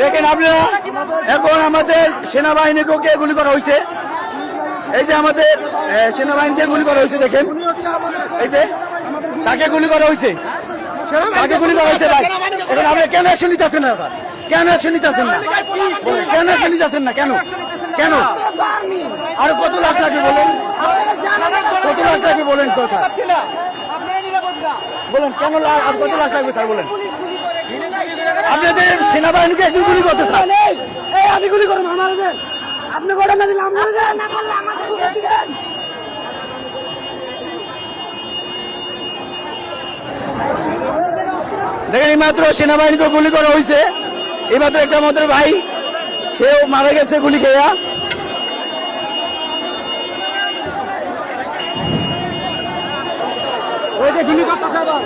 দেখেন আপনারা, এখন আমাদের সেনাবাহিনীকে গুলি করা হয়েছে। এই যে আমাদের সেনাবাহিনীকে গুলি করা হয়েছে, দেখেন এই যে তাকে গুলি করা হয়েছে, তাকে গুলি করা হয়েছে। ভাই এখন আপনি কেন অ্যাকশন নিতেছেন না স্যার? কেন অ্যাকশন নিতেছেন না? কেন অ্যাকশন নিতেছেন না? কেন কেন আর কত লাশ লাগবে বলেন? কত লাশ লাগবে বলেন তো স্যার? বলেন কেন আর কত লাশ লাগবে স্যার বলেন? আপনাদের সেনাবাহিনীকে একজন গুলি করছে স্যার। আমি গুলি করবো, আমার দেন, আপনি করেন না দিলে আমরা দেন। দেখেন এইমাত্র সেনাবাহিনীকে গুলি করা হয়েছে। এইমাত্র একটা আমাদের ভাই, সেও মারা গেছে গুলি খেয়া। ওই যে গুলি করতেছে আবার।